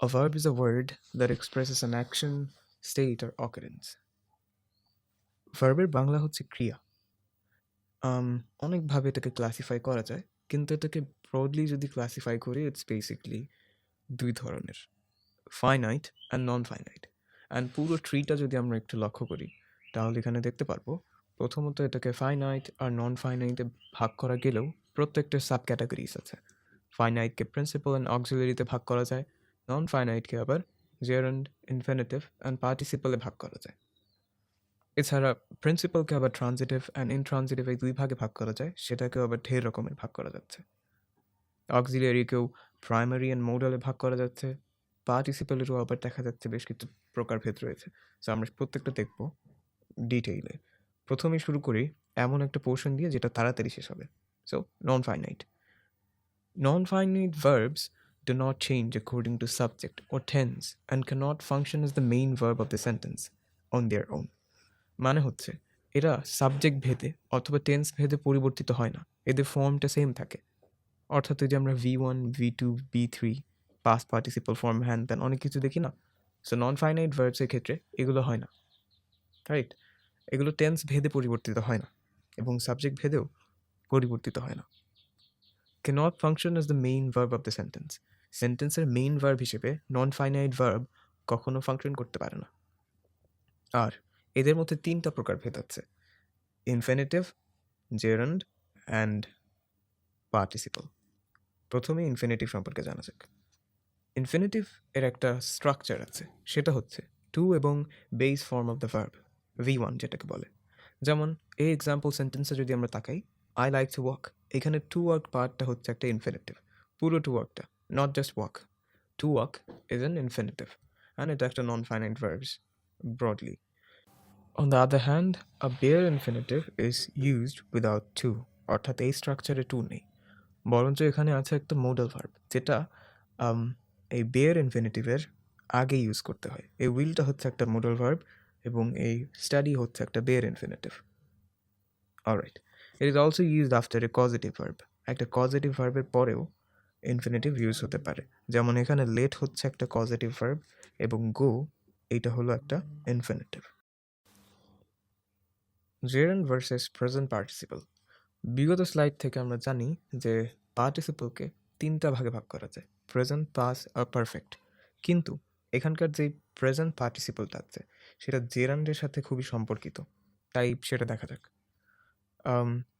A verb is a word that expresses an action, state or occurrence. ভার্বের বাংলা হচ্ছে ক্রিয়া। অনেকভাবে এটাকে ক্লাসিফাই করা যায়, কিন্তু এটাকে ব্রডলি যদি ক্লাসিফাই করি, ইটস বেসিকলি দুই ধরনের, finite and non finite. And পুরো ট্রিটা যদি আমরা একটু লক্ষ্য করি, তাহলে এখানে দেখতে পারবো প্রথমত এটাকে ফাইনাইট আর নন ফাইনাইটে ভাগ করা গেলেও প্রত্যেকটা সাব ক্যাটাগরিজ আছে। ফাইনাইটকে প্রিন্সিপাল অ্যান্ড অক্সিলারিতে ভাগ করা যায়, নন ফাইনাইটকে আবার জেরান্ড, ইনফিনিটিভ অ্যান্ড পার্টিসিপলে ভাগ করা যায়। এছাড়া প্রিন্সিপালকে আবার ট্রানজিটিভ অ্যান্ড ইনট্রানজিটিভ এই দুই ভাগে ভাগ করা যায়, সেটাকেও আবার ঢের রকমের ভাগ করা যাচ্ছে। অক্সিলিয়ারিকেও প্রাইমারি অ্যান্ড মোডালে ভাগ করা যাচ্ছে, পার্টিসিপেলেরও আবার দেখা যাচ্ছে বেশ কিছু প্রকারভেদ রয়েছে। সো আমরা প্রত্যেকটা দেখব ডিটেইলে। প্রথমেই শুরু করি এমন একটা পোর্শন দিয়ে যেটা তাড়াতাড়ি শেষ হবে। So non finite. Non finite verbs do not change according to subject or tense and cannot function as the main verb of the sentence on their own. মানে হচ্ছে এরা সাবজেক্ট ভেদে অথবা টেন্স ভেদে পরিবর্তিত হয় না, এদের ফর্মটা সেম থাকে। অর্থাৎ ওই যে আমরা V1, V2, B3, past participle form, হ্যান ত্যান অনেক কিছু দেখি না। সো নন ফাইনাইট ভার্বসের ক্ষেত্রে এগুলো হয় না, রাইট? এগুলো টেন্স ভেদে পরিবর্তিত হয় না এবং সাবজেক্ট ভেদেও পরিবর্তিত হয় না। cannot function as the main verb of the sentence. সেন্টেন্সের মেইন ভার্ব হিসেবে নন ফাইনাইট ভার্ব কখনো ফাংশন করতে পারে না। আর এদের মধ্যে তিনটা প্রকার ভেদ আছে: ইনফিনিটিভ, জেরান্ড অ্যান্ড পার্টিসিপল। প্রথমে ইনফিনিটিভ সম্পর্কে জানা যাক। ইনফিনিটিভ এর একটা স্ট্রাকচার আছে, সেটা হচ্ছে টু এবং base form of the verb, V1 যেটাকে বলে। যেমন এই এক্সাম্পল সেন্টেন্সে যদি আমরা তাকাই, আই লাইক টু ওয়াক, এখানে টু ওয়াক পার্টটা হচ্ছে একটা ইনফিনিটিভ, পুরো টু ওয়াকটা, not just walk. To walk is an infinitive and এটা একটা non finite verbs broadly. On the other hand, a bare infinitive is used without to, অর্থাৎ এই স্ট্রাকচারে টু নেই, বরঞ্চ এখানে আছে একটা মোডাল ভার্ব যেটা এই বেয়ার ইনফিনিটিভের আগে ইউজ করতে হয়। এই উইলটা হচ্ছে একটা মোডাল ভার্ব এবং এই স্টাডি হচ্ছে একটা bare infinitive. Alright, it is also used after a causative verb. একটা কজেটিভ ভার্বের পরেও ইনফিনিটিভ ইউজ হতে পারে, যেমন এখানে লেট হচ্ছে একটা কজেটিভ ভার্ব এবং গো এইটা হলো একটা infinitive. Gerund versus present participle. বিগত স্লাইড থেকে আমরা জানি যে পার্টিসিপলকে তিনটা ভাগে ভাগ করা যায়: প্রেজেন্ট, পাস আর পারফেক্ট। কিন্তু এখানকার যে প্রেজেন্ট পার্টিসিপলটা আছে সেটা জেরান্ডের সাথে খুবই সম্পর্কিত, তাই সেটা দেখা যাক।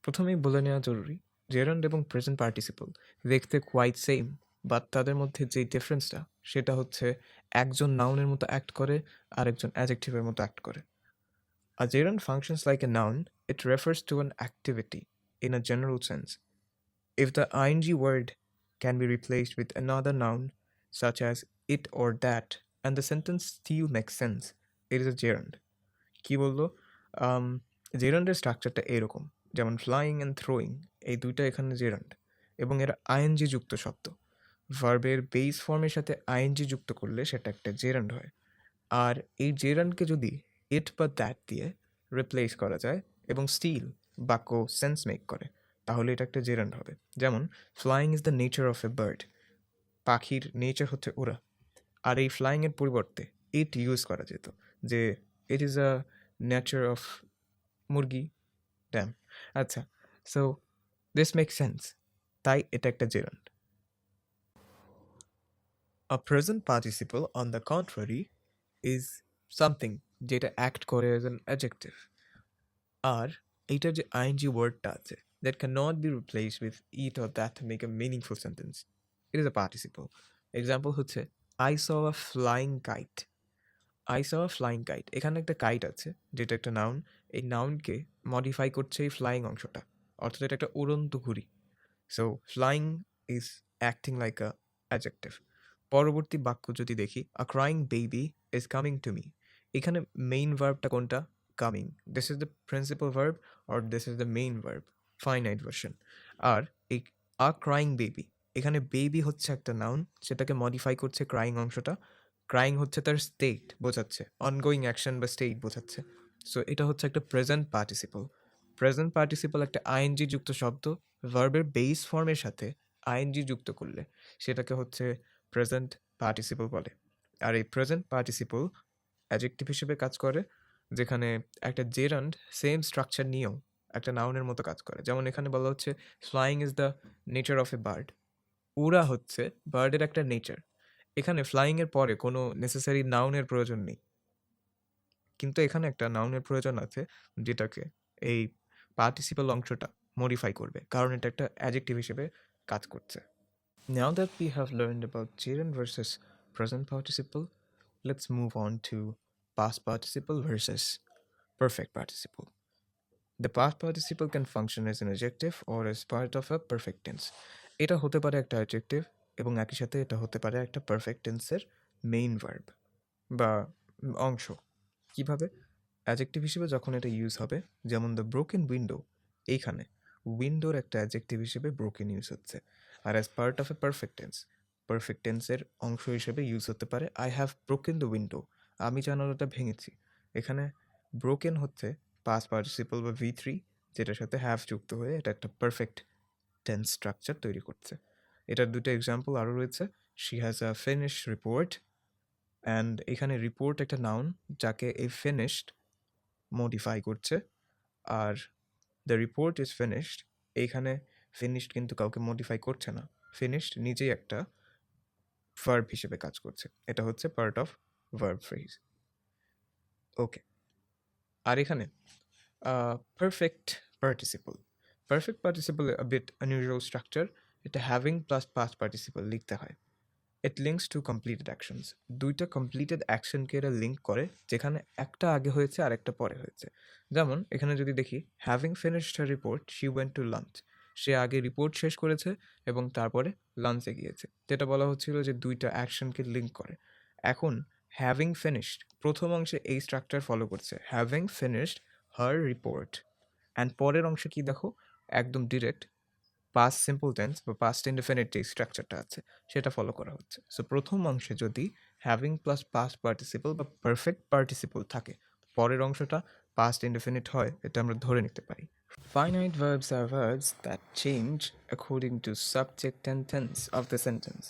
প্রথমেই বলে নেওয়া জরুরি, জেরান্ড এবং প্রেজেন্ট পার্টিসিপল দেখতে কোয়াইট সেম, বাট তাদের মধ্যে যে ডিফারেন্সটা সেটা হচ্ছে একজন নাউনের মতো অ্যাক্ট করে আর একজন অ্যাডজেক্টিভের মতো অ্যাক্ট করে। A gerund functions like a noun. It refers to an activity in a general sense. If the ing word can be replaced with another noun, such as it or that, and the sentence still makes sense, it is a gerund. কি বললো? জেরান্ডের স্ট্রাকচারটা এরকম, যেমন flying and throwing, এই দুইটা এখানে gerund এবং এরা আইএনজি যুক্ত শব্দ। ভার্বের বেস ফর্মের সাথে আইএনজি যুক্ত করলে সেটা একটা জেরান্ড হয়। আর এই জেরান্ডকে যদি ইট বা দ্যাট দিয়ে রিপ্লেস করা যায় এবং স্টিল বাক্য সেন্স মেক করে, তাহলে এটা একটা জেরান্ড হবে। যেমন flying is the nature of a bird, পাখির নেচার হচ্ছে ওরা। আর এই ফ্লাইংয়ের পরিবর্তে ইট ইউজ করা যেত, যে it is a nature of মুরগি, ড্যাম। আচ্ছা, সো দিস মেক সেন্স, তাই এটা একটা gerund. A present participle, on the contrary, is something যেটা অ্যাক্ট করে অ্যাজ অ্যান অ্যাডজেক্টিভ। আর এইটার যে আইএনজি ওয়ার্ডটা আছে, that can not be replace with it or that to make a meaningful sentence, it is a participle. Example হচ্ছে I saw a flying kite. I saw a flying kite, এখানে একটা kite আছে যেটা একটা noun, এই নাউনকে modify করছে এই flying অংশটা, অর্থাৎ এটা একটা উড়ন্ত ঘুড়ি। So flying is acting like a adjective. পরবর্তী বাক্য যদি দেখি, a crying baby is coming to me, এখানে মেইন ভার্বটা কোনটা? Coming. This is the principal verb or this is the main verb, finite version. আর এই আ ক্রাইং বেবি, এখানে বেবি হচ্ছে একটা নাউন, সেটাকে মডিফাই করছে ক্রাইং অংশটা। ক্রাইং হচ্ছে তার স্টেট বোঝাচ্ছে, অনগোয়িং অ্যাকশন বা স্টেট বোঝাচ্ছে। সো এটা হচ্ছে একটা প্রেজেন্ট পার্টিসিপল। প্রেজেন্ট পার্টিসিপল একটা আইএনজি যুক্ত শব্দ, ভার্বের বেস ফর্মের সাথে আইএনজি যুক্ত করলে সেটাকে হচ্ছে প্রেজেন্ট পার্টিসিপল বলে। আর এই প্রেজেন্ট পার্টিসিপল অ্যাডজেক্টিভ হিসেবে কাজ করে, যেখানে একটা জেরান্ড সেম স্ট্রাকচার নিয়েও একটা নাউনের মতো কাজ করে। যেমন এখানে বলা হচ্ছে flying is the nature of a bird. উড়া হচ্ছে বার্ডের একটা নেচার। এখানে ফ্লাইং এর পরে কোনো নেসেসারি নাউনের প্রয়োজন নেই, কিন্তু এখানে একটা নাউনের প্রয়োজন আছে যেটাকে এই পার্টিসিপল অংশটা মডিফাই করবে, কারণ এটা একটা অ্যাডজেক্টিভ হিসেবে কাজ করছে। Now that we have learned about gerund versus present participle, let's move on to past participle versus perfect participle. The past participle can function as an adjective or as part of a perfect tense. এটা হতে পারে একটা adjective এবং একই সাথে এটা হতে পারে একটা perfect tenseর main verb বা অংশ। কিভাবে? অ্যাডজেক্টিভ হিসেবে যখন এটা ইউজ হবে, যেমন দ্য ব্রোকেন উইন্ডো, এইখানে উইন্ডোর একটা অ্যাডজেক্টিভ হিসেবে ব্রোকেন ইউজ হচ্ছে। আর as part of a perfect টেন্সের অংশ হিসেবে ইউজ হতে পারে I have broken the window, আমি জানালাটা ভেঙেছি। এখানে ব্রোকেন হচ্ছে পাস্ট পার্টিসিপল বা V3, যেটার সাথে হ্যাভ যুক্ত হয়ে এটা একটা পারফেক্ট টেন্স স্ট্রাকচার তৈরি করছে। এটার দুটো এক্সাম্পল আরও রয়েছে। She has a finish report, and এখানে রিপোর্ট একটা নাউন যাকে এই ফিনিশড মডিফাই করছে। Are the report is finished, এইখানে ফিনিশড কিন্তু কাউকে মডিফাই করছে না, ফিনিশড নিজেই একটা ভার্ব হিসেবে কাজ করছে। এটা হচ্ছে পার্ট অফ ভার্ব ফ্রেজ। ওকে, আর এখানে perfect participle a bit unusual structure, এটা হ্যাভিং প্লাস পাস্ট পার্টিসিপল লিখতে হয়। ইট লিঙ্কস টু কমপ্লিটেড অ্যাকশনস, দুইটা কমপ্লিটেড অ্যাকশনকে এরা লিঙ্ক করে, যেখানে একটা আগে হয়েছে আর একটা পরে হয়েছে। যেমন এখানে যদি দেখি having finished her report she went to lunch, সে আগে রিপোর্ট শেষ করেছে এবং তারপরে লাঞ্চে গিয়েছে। যেটা বলা হচ্ছিল যে দুইটা অ্যাকশনকে লিঙ্ক করে। এখন হ্যাভিং ফিনিশড প্রথম অংশে এই স্ট্রাকচার ফলো করছে, having finished her report, and পরের অংশে কি দেখো, একদম ডিরেক্ট পাস্ট সিম্পল টেন্স বা পাস্ট ইনডেফিনিট যে স্ট্রাকচারটা আছে সেটা ফলো করা হচ্ছে। সো প্রথম অংশে যদি হ্যাভিং প্লাস পাস্ট পার্টিসিপল বা পারফেক্ট পার্টিসিপল থাকে, পরের অংশটা পাস্ট ইনডেফিনিট হয়, এটা আমরা ধরে নিতে পারি। Finite verbs are verbs that change according to subject and tense of the sentence.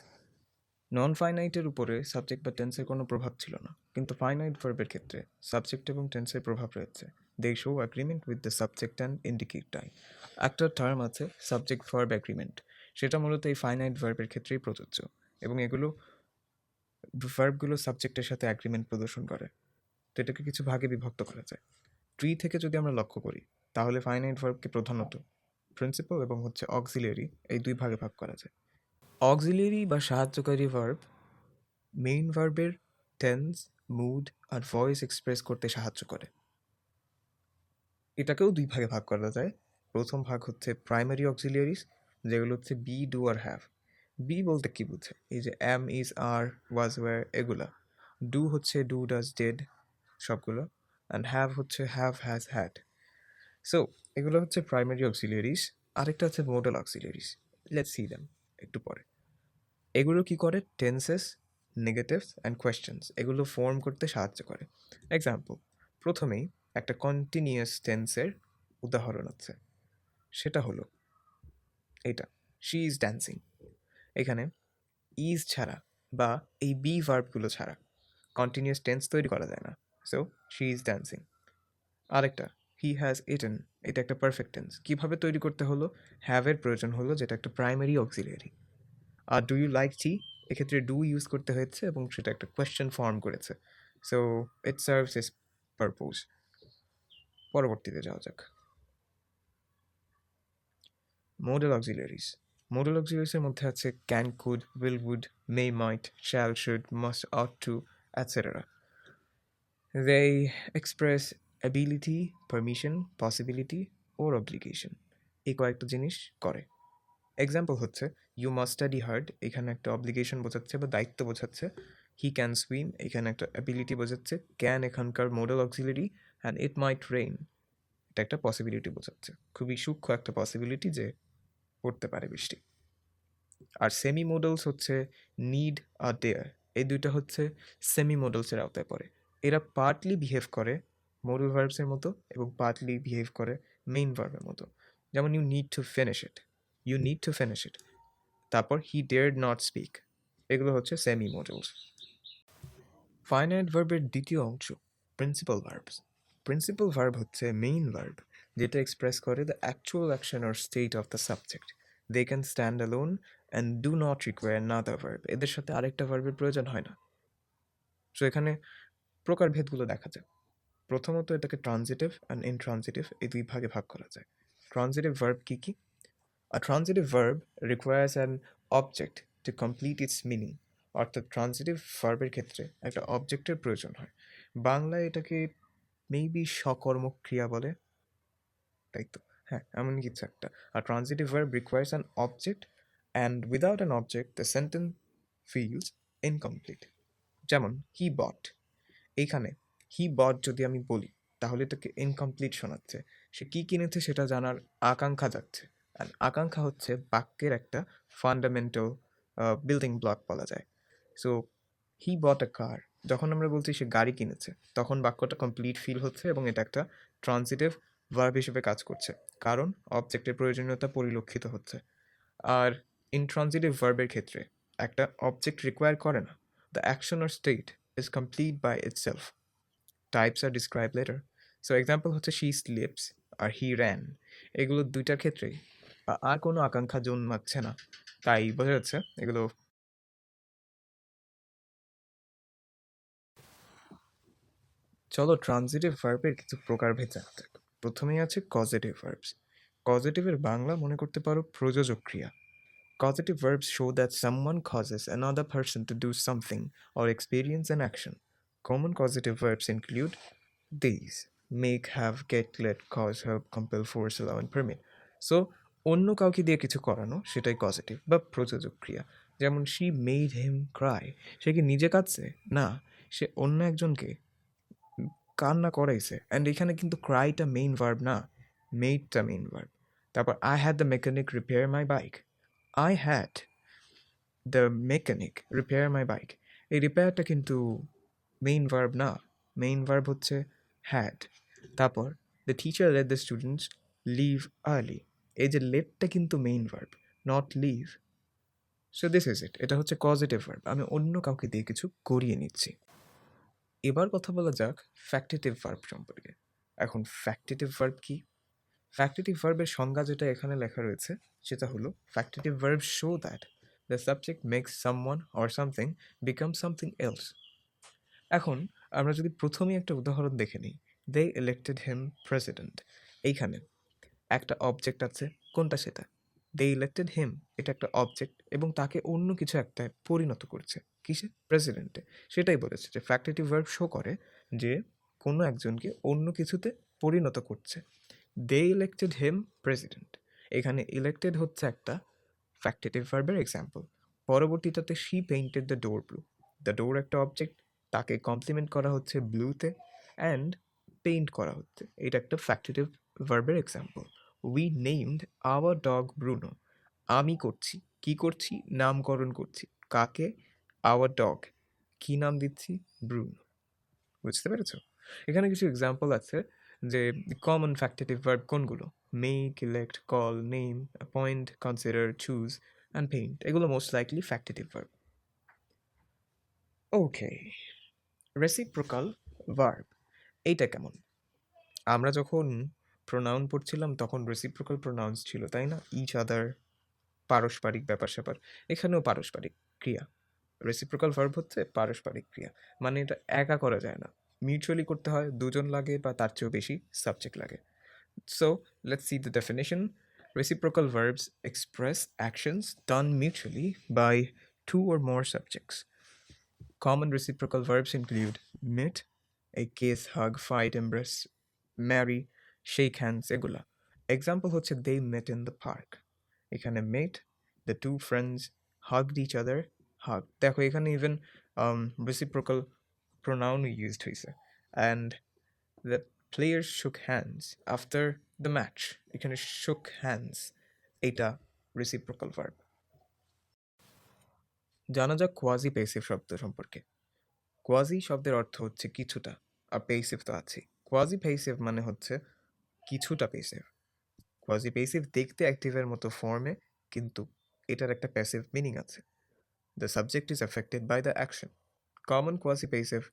নন ফাইনাইটের উপরে সাবজেক্ট বা টেন্সের কোনো প্রভাব ছিল না, কিন্তু ফাইনাইট ভার্বের ক্ষেত্রে সাবজেক্ট এবং টেন্সের প্রভাব রয়েছে। They show agreement with the subject and indicate time. একটা টার্ম আছে সাবজেক্ট ভার্ব অ্যাগ্রিমেন্ট, সেটা মূলত এই ফাইনাইট ভার্বের ক্ষেত্রেই প্রযোজ্য, এবং এগুলো ভার্বগুলো সাবজেক্টের সাথে অ্যাগ্রিমেন্ট প্রদর্শন করে। তো এটাকে কিছু ভাগে বিভক্ত করা যায়। ট্রি থেকে যদি আমরা লক্ষ্য করি, তাহলে ফাইনাইট ভার্বকে প্রধানত প্রিন্সিপাল এবং হচ্ছে অক্সিলিয়ারি, এই দুই ভাগে ভাগ করা যায়। অক্সিলিয়ারি বা সাহায্যকারী ভার্ব মেইন ভার্বের টেন্স, মুড আর ভয়েস এক্সপ্রেস করতে সাহায্য করে। এটাকেও দুই ভাগে ভাগ করা যায়। প্রথম ভাগ হচ্ছে প্রাইমারি অক্সিলিয়ারিস, যেগুলো হচ্ছে বি, ডু আর হ্যাভ। বি বলতে কি বুঝে? এই যে am, is, are, was, were, এগুলা। ডু হচ্ছে ডু, ডাজ, ডিড সবগুলো, অ্যান্ড হ্যাভ হচ্ছে হ্যাভ, হ্যাজ, হ্যাড। সো এগুলো হচ্ছে প্রাইমারি অক্সিলিয়ারিস। আরেকটা হচ্ছে modal auxiliaries, let's see them একটু পরে। এগুলো কি করে? টেন্সেস, নেগেটিভস অ্যান্ড কোয়েশ্চেন্স এগুলো ফর্ম করতে সাহায্য করে। এক্সাম্পল, প্রথমেই একটা কন্টিনিউয়াস টেন্সের উদাহরণ আছে, সেটা হলো এইটা, শি ইজ ড্যান্সিং। এখানে ইজ ছাড়া বা এই বি ভার্বগুলো ছাড়া কন্টিনিউয়াস টেন্স তৈরি করা যায় না। So she is dancing. আরেকটা, হি হ্যাজ ইটেন, এটা একটা পারফেক্ট টেন্স। কীভাবে তৈরি করতে হলো? হ্যাভের প্রয়োজন হলো, যেটা একটা প্রাইমারি অক্সিলিয়ারি। আর ডু ইউ লাইক টি, এক্ষেত্রে ডু ইউজ করতে হয়েছে এবং সেটা একটা কোয়েশ্চেন ফর্ম করেছে। So it serves its purpose. পরবর্তীতে যাওয়া যাক। Modal auxiliaries. মোডাল অক্সিলিয়ারিসের মধ্যে আছে can, could, will, would, may, might, shall, should, must, ought to, etcetera. They express ability, permission, possibility or obligation. এই কয়েকটা জিনিস করে। এক্সাম্পল হচ্ছে ইউ মাস্ট স্টাডি হার্ড, এখানে একটা অব্লিগেশন বোঝাচ্ছে বা দায়িত্ব বোঝাচ্ছে। হি ক্যান সুইম, এখানে একটা অ্যাবিলিটি বোঝাচ্ছে। ক্যান এখানকার modal auxiliary, and it mite rain, এটা একটা পসিবিলিটি বোঝাচ্ছে, খুবই সূক্ষ্ম একটা পসিবিলিটি যে পড়তে পারে বৃষ্টি। আর সেমি মোডালস হচ্ছে নিড আর ডেয়ার, এই দুইটা হচ্ছে সেমি মোডালসের আওতায় পড়ে। এরা পার্টলি বিহেভ করে মোডাল ভার্বসের মতো এবং পার্টলি বিহেভ করে মেইন ভার্বের মতো। যেমন you need to finish it, তারপর হি ডেয়ার্ড নট স্পিক, এগুলো হচ্ছে সেমি মডেলস। ফাইনাইট ভার্বের দ্বিতীয় অংশ প্রিন্সিপাল ভার্বস। প্রিন্সিপাল ভার্ব হচ্ছে মেইন ভার্ব যেটা এক্সপ্রেস করে the actual action or state of the subject. They can stand alone and do not require another verb. এদের সাথে আরেকটা ভার্বের প্রয়োজন হয় না। সো এখানে প্রকারভেদগুলো দেখা যায়। প্রথমত এটাকে ট্রানজিটিভ অ্যান্ড ইনট্রানজিটিভ এই দুই ভাগে ভাগ করা যায়। ট্রানজিটিভ ভার্ব কী কী? A transitive verb requires an object to complete its meaning. অর্থাৎ ট্রানজিটিভ ভার্বের ক্ষেত্রে একটা অবজেক্টের প্রয়োজন হয়। বাংলায় এটাকে মেবি সকর্মক ক্রিয়া বলে, তাই তো? হ্যাঁ, এমন কিছু একটা। A transitive verb requires an object and without an object the sentence feels incomplete. যেমন he bought, এইখানে হি বট যদি আমি বলি তাহলে এটাকে ইনকমপ্লিট শোনাচ্ছে। সে কি কিনেছে সেটা জানার আকাঙ্ক্ষা যাচ্ছে। আর আকাঙ্ক্ষা হচ্ছে বাক্যের একটা ফান্ডামেন্টাল বিল্ডিং ব্লক বলা যায়। সো হি বট আ কার, যখন আমরা বলছি সে গাড়ি কিনেছে তখন বাক্যটা কমপ্লিট ফিল হচ্ছে এবং এটা একটা ট্রানজিটিভ ভার্ব হিসেবে কাজ করছে, কারণ অবজেক্টের প্রয়োজনীয়তা পরিলক্ষিত হচ্ছে। আর ইনট্রানজিটিভ ভার্বের ক্ষেত্রে একটা অবজেক্ট রিকোয়ার করে না। The action or state is complete by itself. Types are describe later. So example হচ্ছে শি স্লিপস আর হি র্যান। এগুলো দুইটার ক্ষেত্রেই আর কোনো আকাঙ্ক্ষা জন্মাচ্ছে না, তাই বোঝা যাচ্ছে এগুলো। চলো ট্রানজিটিভ ভার্বের কিছু প্রকারভেদ জানা যাক। প্রথমেই আছে কজেটিভ ভার্বস। কজেটিভের বাংলা মনে করতে পারো প্রযোজক ক্রিয়া। Causative verbs show that someone causes another person to do something or experience an action. Common causative verbs include these: make, have, get, let, cause, help, compel, force, allow, and permit. So অন্য কাউকে দিয়ে কিছু করানো সেটাই causative বা প্রযোজক ক্রিয়া। যেমন she made him cry, সে কি নিজে কাঁদছে? না, সে অন্য একজনকে কান্না করাইছে। অ্যান্ড এখানে কিন্তু ক্রাইটা মেইন ভার্ব না, মেডটা মেইন ভার্ব। তারপর I had the mechanic repair my bike. I had the mechanic repair my bike, এই রিপেয়ারটা কিন্তু মেইন ভার্ব না, মেইন ভার্ব হচ্ছে হ্যাড। তারপর the teacher let the students leave early, এই যে লেটটা কিন্তু main verb, not leave. So this is it, এটা হচ্ছে কজেটিভ ভার্ব, আমি অন্য কাউকে দিয়ে কিছু করিয়ে নিচ্ছি। এবার কথা বলা যাক ফ্যাক্টেটিভ ভার্ব সম্পর্কে। এখন ফ্যাক্টেটিভ ভার্ব কি? ফ্যাক্টেটিভ ভার্বের সংজ্ঞা যেটা এখানে লেখা রয়েছে সেটা হলো factitive verb show that the subject makes someone or something become something else. এখন আমরা যদি প্রথমেই একটা উদাহরণ দেখে নিই, দে ইলেক্টেড হিম প্রেসিডেন্ট। এইখানে একটা অবজেক্ট আছে, কোনটা সেটা? দে ইলেক্টেড হিম, এটা একটা অবজেক্ট এবং তাকে অন্য কিছু একটা পরিণত করছে, কিসে? প্রেসিডেন্টে। সেটাই বলেছে যে ফ্যাক্টেটিভ ভার্ব শো করে যে কোনো একজনকে অন্য কিছুতে পরিণত করছে। দে ইলেক্টেড হিম প্রেসিডেন্ট, এখানে ইলেক্টেড হচ্ছে একটা ফ্যাক্টেটিভ ভার্বের এক্সাম্পল। পরবর্তীটাতে she painted the door blue, the door একটা অবজেক্ট, তাকে কমপ্লিমেন্ট করা হচ্ছে ব্লুতে অ্যান্ড পেইন্ট করা হচ্ছে, এটা একটা ফ্যাক্টেটিভ ভার্বের example. We named our dog Bruno, আমি করছি, কি করছি? নামকরণ করছি, কাকে? আওয়ার ডগ, কি নাম দিচ্ছি? ব্রুনো। বুঝতে পেরেছো? এখানে কিছু এক্সাম্পল আছে যে কমন ফ্যাক্টেটিভ ভার্ব কোনগুলো: make, elect, call, name, appoint, consider, choose and paint. এগুলো মোস্ট লাইকলি ফ্যাক্টেটিভ ভার্ব। ওকে, রেসিপ্রোকাল ভার্ব এইটা কেমন? আমরা যখন প্রোনাউন পড়ছিলাম তখন রেসিপ্রোকাল প্রোনাউন্স ছিল, তাই না? ইচ আদার, পারস্পরিক ব্যাপার স্যাপার। এখানেও পারস্পরিক ক্রিয়া। রেসিপ্রোকাল ভার্ব হচ্ছে পারস্পরিক ক্রিয়া, মানে এটা একা করা যায় না, মিউচুয়ালি করতে হয়, দুজন লাগে বা তার চেয়েও বেশি সাবজেক্ট লাগে। So let's see the definition. Reciprocal verbs express actions done mutually by two or more subjects. Common reciprocal verbs include meet, a kiss, hug, fight, embrace, marry, shake hands, এগুলা। Example হচ্ছে they met in the park। এখানে met, the two friends hugged each other, hug। দেখো এখানে even reciprocal pronoun used হয়েছে। And the players shook hands after the match। এখানে shook hands এটা reciprocal verb। জানা যাক কোয়াজি পেসিভ শব্দ সম্পর্কে। কোয়াজি শব্দের অর্থ হচ্ছে কিছুটা, আর পেসিভ তো আছে। কোয়াজি পেসিভ মানে হচ্ছে কিছুটা পেসিভ। কোয়াজি পেসিভ দেখতে অ্যাক্টিভের মতো ফর্মে, কিন্তু এটার একটা প্যাসিভ মিনিং আছে। The subject is affected by the action. Common quasi-passive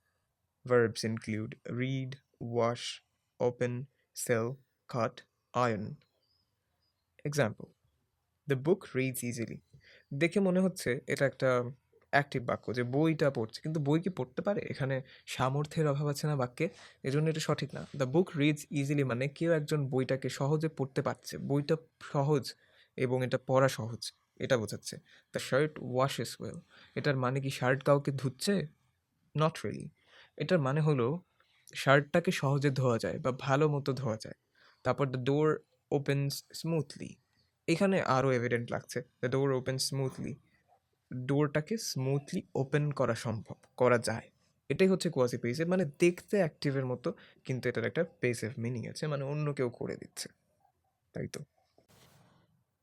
verbs include read, wash, open, sell, cut, iron. Example: the book reads easily. দেখে মনে হচ্ছে এটা একটা অ্যাক্টিভ বাক্য, যে বইটা পড়ছে, কিন্তু বই কি পড়তে পারে? এখানে সামর্থ্যের অভাব আছে না বাক্যে, এজন্য এটা সঠিক না। দ্য বুক রিডস ইজিলি মানে কেউ একজন বইটাকে সহজে পড়তে পারছে, বইটা সহজ এবং এটা পড়া সহজ, এটা বোঝাচ্ছে। দ্য শার্ট ওয়াশেস ওয়েল, এটার মানে কি শার্ট কাউকে ধুচ্ছে? Not really. এটার মানে হলো শার্টটাকে সহজে ধোয়া যায় বা ভালো মতো ধোয়া যায়। তারপর দ্য ডোর ওপেনস স্মুথলি, এখানে আরও এভিডেন্ট লাগছে। দ্য ডোর ওপেন স্মুথলি, ডোরটাকে স্মুথলি ওপেন করা সম্ভব, করা যায়। এটাই হচ্ছে কোয়াসি পেসিভ, মানে দেখতে অ্যাক্টিভের মতো, কিন্তু এটার একটা পেসিভ মিনিং আছে, মানে অন্য কেউ করে দিচ্ছে, তাই তো।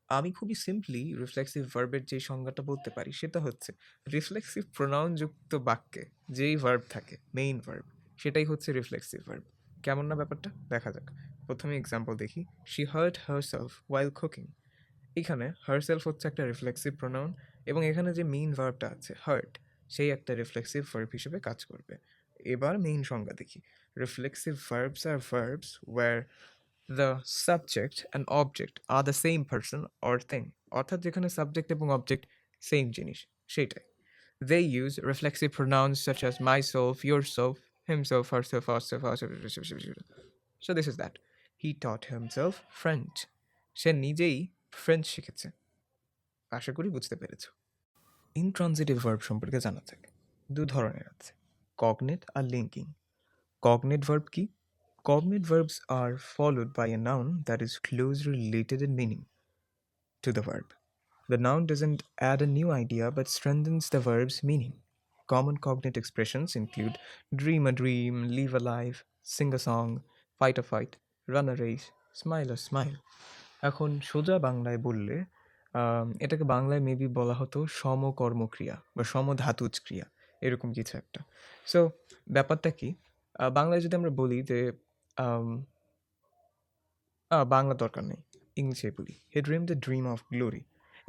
আমি খুবই সিম্পলি রিফ্লেক্সিভ ভার্বের যে সংজ্ঞাটা বলতে পারি সেটা হচ্ছে রিফ্লেক্সিভ প্রোনাউন যুক্ত বাক্যে যেই ভার্ব থাকে, মেইন ভার্ব, সেটাই হচ্ছে রিফ্লেক্সিভ ভার্ব। কেমন না ব্যাপারটা, দেখা যাক। প্রথমে এক্সাম্পল দেখি। She heart herself while cooking. এখানে হারসেলফ হচ্ছে একটা রিফ্লেক্সিভ প্রোনাউন, এবং এখানে যে মেইন ভার্বটা আছে হার্ট, সেই একটা রিফ্লেক্সিভ ভার্ব হিসেবে কাজ করবে। এবার মেইন সংজ্ঞা দেখি। Reflexive verbs are verbs where the subject and object are the same person or thing, অর্থাৎ যেখানে সাবজেক্ট এবং অবজেক্ট সেম জিনিস, সেটাই। They use reflexive pronouns such as myself, yourself, himself, herself, ourself, so this is that. He taught himself French, সে নিজেই French শিখেছে। আশা করি বুঝতে পেরেছ। ইনট্রানজিটিভ ভার্ব সম্পর্কে জানা যাক। দু ধরনের আছে, কগনেট আর লিঙ্কিং। কগনেট ভার্ব কি? Cognate verbs are followed by a noun that is closely related in meaning to the verb. The noun doesn't add a new idea but strengthens the verb's meaning. Common cognate expressions include dream a dream, live a life, sing a song, fight a fight, run a race, smile a smile. এখন সোজা বাংলায় বললে এটাকে বাংলায় maybe বলা হতো সমকর্মক্রিয়া বা সমধাতুজ ক্রিয়া, এরকম কিছু একটা। সো ব্যাপারটা কি, বাংলায় যদি আমরা বলি যে আম, বাংলা দরকার নেই, ইংলিশে বলি। He dream the dream of glory.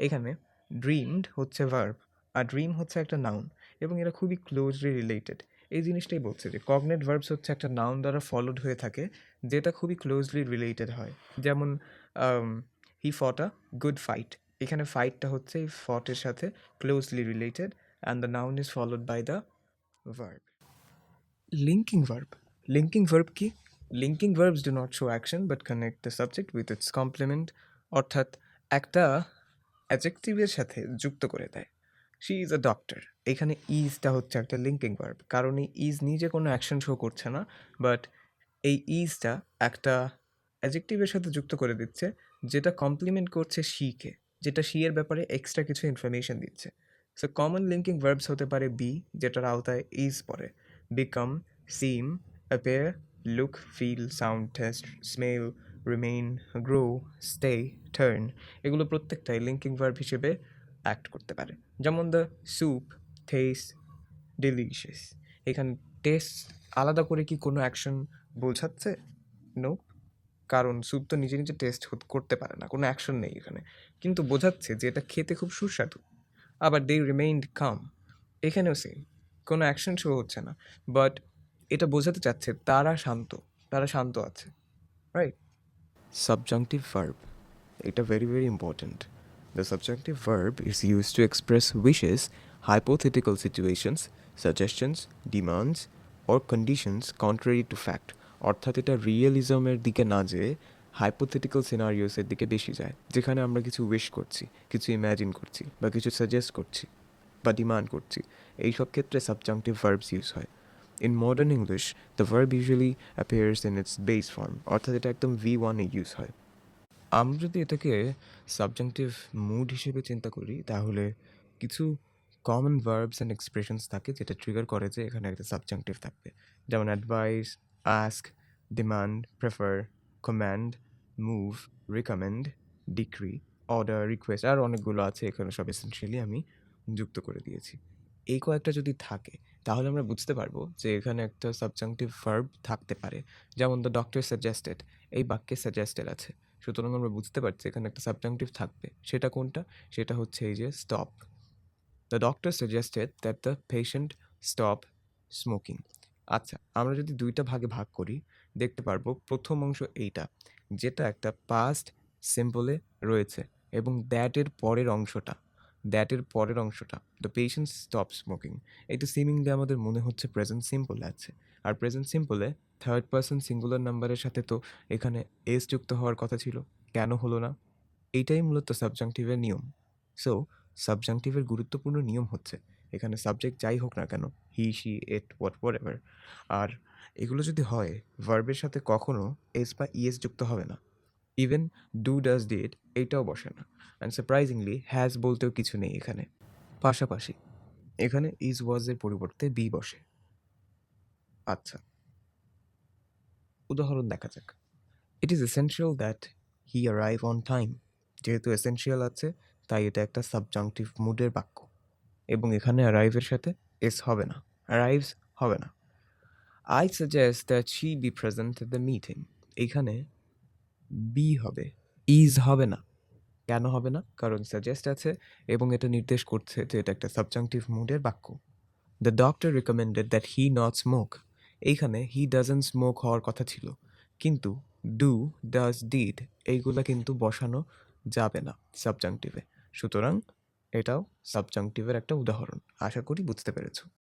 এখানে ড্রিমড হচ্ছে ভার্ব আর ড্রিম হচ্ছে একটা নাউন, এবং এরা খুবই ক্লোজলি রিলেটেড। এই জিনিসটাই বলছে যে কগনেট ভার্বস হচ্ছে একটা নাউন দ্বারা ফলোড হয়ে থাকে, যেটা খুবই ক্লোজলি রিলেটেড হয়। যেমন হি ফট আ গুড ফাইট, এখানে ফাইটটা হচ্ছে এই ফটের সাথে closely related, and the noun is followed by the verb. Linking verb. Linking verb কি? Linking verbs do not show action but connect the subject with its complement, অর্থাৎ একটা অ্যাডজেক্টিভের সাথে যুক্ত করে দেয়। শি ইজ আ ডক্টর, এখানে ইজটা হচ্ছে একটা লিঙ্কিং ভার্ব, কারণ এই ইজ নিজে কোনো অ্যাকশন শো করছে না, বাট এই ইজটা একটা অ্যাডজেক্টিভের সাথে যুক্ত করে দিচ্ছে, যেটা কমপ্লিমেন্ট করছে শিকে, যেটা শি এর ব্যাপারে এক্সট্রা কিছু ইনফরমেশন দিচ্ছে। সো কমন লিঙ্কিং ভার্বস হতে পারে বি, যেটার আওতায় ইজ পড়ে, become, seem, appear, look, feel, sound, taste, smell, remain, grow, stay, turn, এগুলো প্রত্যেকটাই লিঙ্কিং ভার্ব হিসেবে অ্যাক্ট করতে পারে। যেমন দ্য স্যুপ টেস্ট ডিলিশিয়াস, এখানে টেস্ট আলাদা করে কি কোনো অ্যাকশন বোঝাচ্ছে? নো, কারণ স্যুপ তো নিজে নিজে টেস্ট করতে পারে না, কোনো অ্যাকশন নেই এখানে, কিন্তু বোঝাচ্ছে যে এটা খেতে খুব সুস্বাদু। আবার দে রিমেইনড কাম, এখানেও সেম, কোনো অ্যাকশন শো হচ্ছে না, বাট এটা বোঝাতে চাচ্ছে তারা শান্ত, তারা শান্ত আছে, রাইট? Subjunctive verb. এটা very very important. The subjunctive verb is used to express wishes, hypothetical situations, suggestions, demands, or conditions contrary to fact. অর্থাৎ এটা রিয়েলিজমের দিকে না যেয়ে হাইপোথেটিক্যাল সিনারিওসের দিকে বেশি যায়, যেখানে আমরা কিছু উইশ করছি, কিছু ইম্যাজিন করছি, বা কিছু সাজেস্ট করছি বা ডিমান্ড করছি। এইসব ক্ষেত্রে সাবজাংটিভ ভার্বস ইউজ হয়। In modern English the verb usually appears in it's base form, অর্থাৎ এটা একদম V1-এ ইউজ হয়। আমরা যদি এটাকে সাবজাংটিভ মুড হিসেবে চিন্তা করি, তাহলে কিছু কমন ভার্বস অ্যান্ড এক্সপ্রেশনস থাকে যেটা ট্রিগার করে যে এখানে একটা সাবজাংটিভ থাকবে। যেমন advise, ask, demand, prefer, command, move, recommend, decree, order, request, আর অনেকগুলো আছে, এখানে সব এসেনশিয়ালি আমি যুক্ত করে দিয়েছি। এই কয়েকটা যদি থাকে তাহলে আমরা বুঝতে পারবো যে এখানে একটা সাবজাংটিভ ভার্ব থাকতে পারে। যেমন দ্য ডক্টর সাজেস্টেড, এই বাক্যে সাজেস্টেড আছে, সুতরাং আমরা বুঝতে পারছি এখানে একটা সাবজাংটিভ থাকবে। সেটা কোনটা? সেটা হচ্ছে এই যে stop. The doctor suggested that the patient stop smoking. আচ্ছা, আমরা যদি দুইটা ভাগে ভাগ করি দেখতে পারবো প্রথম অংশ এইটা, যেটা একটা পাস্ট সিম্পলে রয়েছে, এবং দ্যাটের পরের অংশটা দ্য পেশেন্ট স্টপ স্মোকিং, এটা সিমিংলি আমাদের মনে হচ্ছে প্রেজেন্ট সিম্পলে আছে। আর প্রেজেন্ট সিম্পলে থার্ড পারসন সিঙ্গুলার নাম্বারের সাথে তো এখানে এস যুক্ত হওয়ার কথা ছিল, কেন হলো না? এইটাই মূলত সাবজাংটিভের নিয়ম। সো সাবজাংটিভের গুরুত্বপূর্ণ নিয়ম হচ্ছে এখানে সাবজেক্ট যাই হোক না কেন, হি, শি, ইট, হোয়াট এভার, আর এগুলো যদি হয় ভার্বের সাথে কখনো এস বা ইএস যুক্ত হবে না। ইভেন ডু, ডাজ, ডিড এইটাও বসে না। অ্যান্ড সারপ্রাইজিংলি হ্যাজ বলতেও কিছু নেই এখানে। পাশাপাশি এখানে ইজ ওয়াজের পরিবর্তে বি বসে। আচ্ছা, উদাহরণ দেখা যাক। It is essential that he arrive on time. যেহেতু এসেনশিয়াল আছে তাই এটা একটা সাবজাংটিভ মুডের বাক্য, এবং এখানে অ্যারাইভের সাথে এস হবে না, অ্যারাইভস হবে না। I suggest that she be present at the meeting. এখানে বি হবে, ইজ হবে না। কেন হবে না? কারণ সাজেস্ট আছে এবং এটা নির্দেশ করছে যে এটা একটা সাবজাংটিভ মুডের বাক্য। The doctor recommended that he not smoke. এইখানে হি ডাজন্ট স্মোক হওয়ার কথা ছিল, কিন্তু ডু, ডাজ, ডিড এইগুলা কিন্তু বসানো যাবে না সাবজাংটিভে। সুতরাং এটাও সাবজাংটিভের একটা উদাহরণ। আশা করি বুঝতে পেরেছো।